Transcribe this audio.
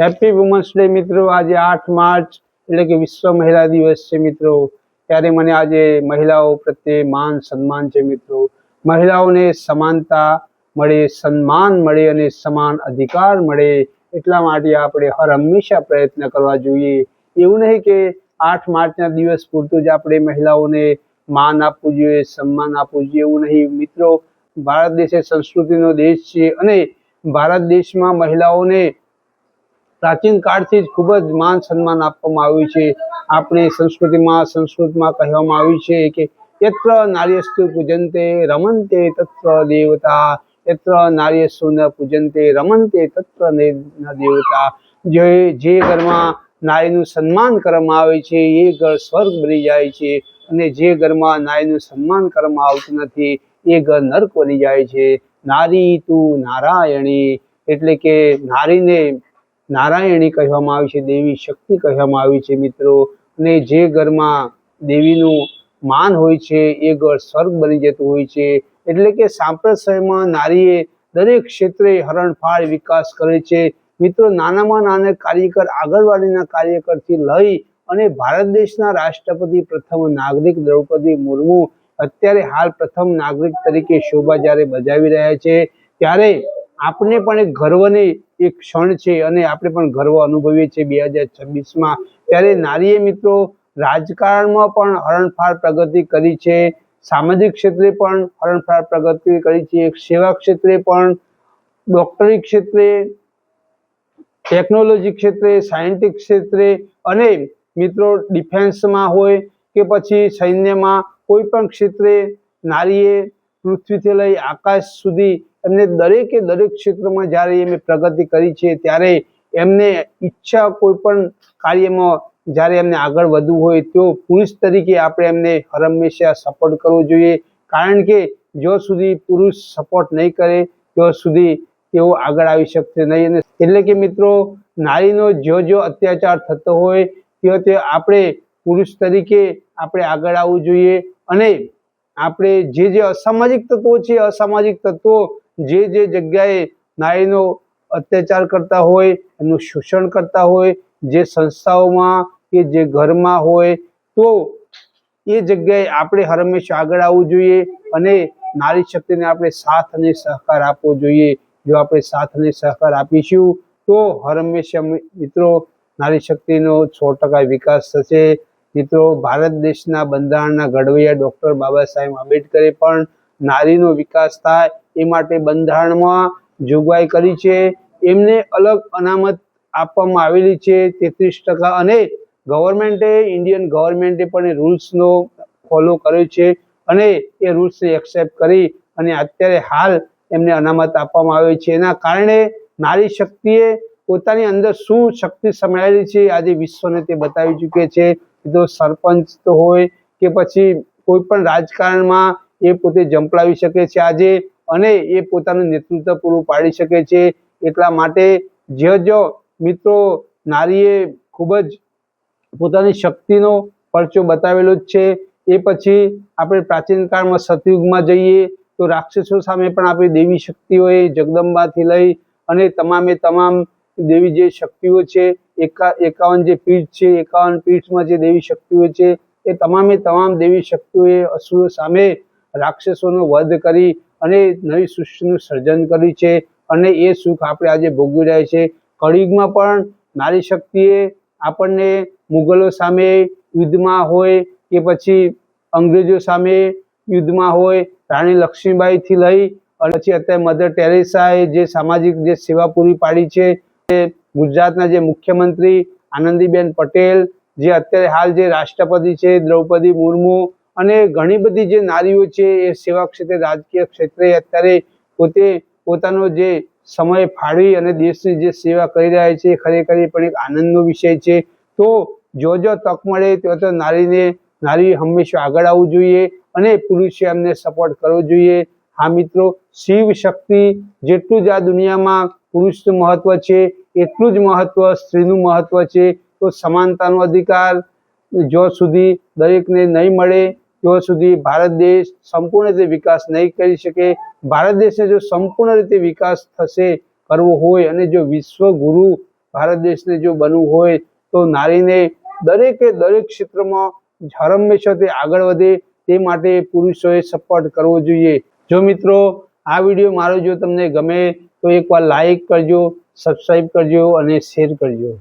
Happy women's day મિત્રો। આજે 8 March એટલે કે વિશ્વ મહિલા દિવસ છે મિત્રો। ત્યારે મને આજે મહિલાઓ પ્રત્યે માન સન્માન છે મિત્રો। મહિલાઓને સમાનતા મળે, સન્માન મળે અને સમાન અધિકાર મળે એટલા માટે આપણે હર હંમેશા પ્રયત્ન કરવા જોઈએ। એવું નહીં કે 8 માર્ચના દિવસ પૂરતું જ આપણે મહિલાઓને માન આપવું જોઈએ, સન્માન આપવું જોઈએ, એવું નહીં મિત્રો। ભારત દેશ એ સંસ્કૃતિનો દેશ છે અને ભારત દેશમાં મહિલાઓને પ્રાચીન કાળથી જ ખૂબ જ માન સન્માન આપવામાં આવ્યું છે। આપણી સંસ્કૃતમાં કહેવામાં આવ્યું છે કે યત્ર નાર્યસ્તુ પૂજન્તે રમન્તે તત્ર દેવતા, યત્ર નાર્યસ્તુ ન પૂજન્તે રમન્તે તત્ર ન દેવતા। જે ઘરમાં નારીનું સન્માન કરવામાં આવે છે એ ઘર સ્વર્ગ બની જાય છે અને જે ઘરમાં નારીનું સન્માન કરવામાં આવતું નથી એ ઘર નર્ક બની જાય છે। નારી તું નારાયણી એટલે કે નારીને નારાયણી કહેવામાં આવી છે, દેવી શક્તિ કહેવામાં આવી છે મિત્રો। અને જે ઘરમાં દેવીનું માન હોય છે એ ઘર સ્વર્ગ બની જતું હોય છે। એટલે કે સાંપ્રત સમયમાં નારીએ દરેક ક્ષેત્રે હરણફાળ વિકાસ કરે છે મિત્રો। નાનામાં નાના કાર્યકર, આંગણવાડીના કાર્યકરથી લઈ અને ભારત દેશના રાષ્ટ્રપતિ પ્રથમ નાગરિક દ્રૌપદી મુર્મુ અત્યારે હાલ પ્રથમ નાગરિક તરીકે શોભા જ્યારે બજાવી રહ્યા છે ત્યારે આપણે પણ એક ગર્વની એક ક્ષણ છે અને આપણે પણ ગર્વ અનુભવીએ છીએ 2026માં। ત્યારે નારીએ મિત્રો રાજકારણમાં પણ હરણફાળ પ્રગતિ કરી છે, સામાજિક ક્ષેત્રે પણ હરણફાળ પ્રગતિ કરી છે, સેવા ક્ષેત્રે પણ, ડોક્ટરી ક્ષેત્રે, ટેકનોલોજી ક્ષેત્રે, સાયન્ટિફિક ક્ષેત્રે અને મિત્રો ડિફેન્સમાં હોય કે પછી સૈન્યમાં, કોઈ પણ ક્ષેત્રે નારીએ પૃથ્વીથી લઈ આકાશ સુધી એમને દરેકે દરેક ક્ષેત્રમાં જ્યારે એમને પ્રગતિ કરી છે ત્યારે એમને ઈચ્છા કોઈ પણ કાર્યમાં જ્યારે એમને આગળ વધવું હોય તો પુરુષ તરીકે આપણે એમને હર હંમેશા સપોર્ટ કરવો જોઈએ। કારણ કે જો સુધી પુરુષ સપોર્ટ નહીં કરે ત્યાં સુધી તેઓ આગળ આવી શકશે નહીં। અને એટલે કે મિત્રો નારીનો જો અત્યાચાર થતો હોય તે આપણે પુરુષ તરીકે આપણે આગળ આવવું જોઈએ અને આપણે જે અસામાજિક તત્વો છે, અસામાજિક તત્વો જે જગ્યાએ નારીનો અત્યાચાર કરતા હોય, એનું શોષણ કરતા હોય, જે સંસ્થાઓમાં કે જે ઘરમાં હોય તો એ જગ્યાએ આપણે હંમેશા આગળ આવવું જોઈએ અને નારી શક્તિને આપણે સાથ અને સહકાર આપવો જોઈએ। જો આપણે સાથ અને સહકાર આપીશું તો હંમેશા મિત્રો નારી શક્તિનો 100% વિકાસ થશે મિત્રો। ભારત દેશના બંધારણના ઘડવૈયા ડૉક્ટર બાબા સાહેબ આંબેડકરે પણ નારીનો વિકાસ થાય એ માટે બંધારણમાં જોગવાઈ કરી છે। એમને અલગ અનામત આપવામાં આવેલી છે 33% અને ઇન્ડિયન ગવર્મેન્ટે પણ એ રૂલ્સનો ફોલો કર્યો છે અને એ રૂલ્સને એક્સેપ્ટ કરી અને અત્યારે હાલ એમને અનામત આપવામાં આવે છે। એના કારણે નારી શક્તિએ પોતાની અંદર શું શક્તિ સમાયેલી છે આજે વિશ્વને તે બતાવી ચૂકે છે। તો સરપંચ તો હોય કે પછી કોઈ પણ રાજકારણમાં એ પોતે ઝંપલાવી શકે છે આજે અને એ પોતાનું નેતૃત્વ પૂરું પાડી શકે છે। એટલા માટે જો મિત્રો નારીએ ખૂબ જ પોતાની શક્તિનો પરચો બતાવેલો જ છે। એ પછી આપણે પ્રાચીન કાળમાં સતયુગમાં જઈએ તો રાક્ષસો સામે પણ આપણી દેવી શક્તિઓએ જગદંબાથી લઈ અને તમામે તમામ દેવી જે શક્તિઓ છે 51 જે પીઠ છે, 51 પીઠમાં જે દેવી શક્તિઓ છે એ તમામે તમામ દેવી શક્તિઓએ અસુરો સામે રાક્ષસોનો વધ કરી અને નવી સૃષ્ટિનું સર્જન કર્યું છે અને એ સુખ આપણે આજે ભોગવી રહ્યા છે। કળિયુગમાં પણ નારી શક્તિએ આપણને મુગલો સામે યુદ્ધમાં હોય કે પછી અંગ્રેજો સામે યુદ્ધમાં હોય, રાણી લક્ષ્મીબાઈથી લઈ અને પછી અત્યારે મધર ટેરેસાએ જે સામાજિક જે સેવા પૂરી પાડી છે, ગુજરાતના જે મુખ્યમંત્રી આનંદીબેન પટેલ, જે અત્યારે હાલ જે રાષ્ટ્રપતિ છે દ્રૌપદી મુર્મુ અને ઘણી બધી જે નારીઓ છે એ સેવા ક્ષેત્રે, રાજકીય ક્ષેત્રે અત્યારે પોતે પોતાનો જે સમય ફાળવી અને દેશની જે સેવા કરી રહ્યા છે ખરેખર એ પણ એક આનંદનો વિષય છે। તો જો તક મળે તો નારી હંમેશા આગળ આવવું જોઈએ અને પુરુષે એમને સપોર્ટ કરવો જોઈએ। હા મિત્રો, શિવ શક્તિ જેટલું જ આ દુનિયામાં પુરુષનું મહત્વ છે એટલું જ મહત્વ સ્ત્રીનું મહત્વ છે। તો સમાનતાનો અધિકાર જો સુધી દરેકને નહીં મળે ત્યાં સુધી ભારત દેશ સંપૂર્ણ રીતે વિકાસ નહીં કરી શકે। ભારત દેશને જો સંપૂર્ણ રીતે વિકાસ કરવો હોય અને જો વિશ્વ ગુરુ ભારત દેશને જો બનવું હોય તો નારીને દરેકે દરેક ક્ષેત્રમાં હંમેશાથી આગળ વધે તે માટે પુરુષોએ સપોર્ટ કરવો જોઈએ। જો મિત્રો આ વિડીયો મારો જો તમને ગમે તો એકવાર લાઈક કરજો, સબસ્ક્રાઈબ કરજો અને શેર કરજો।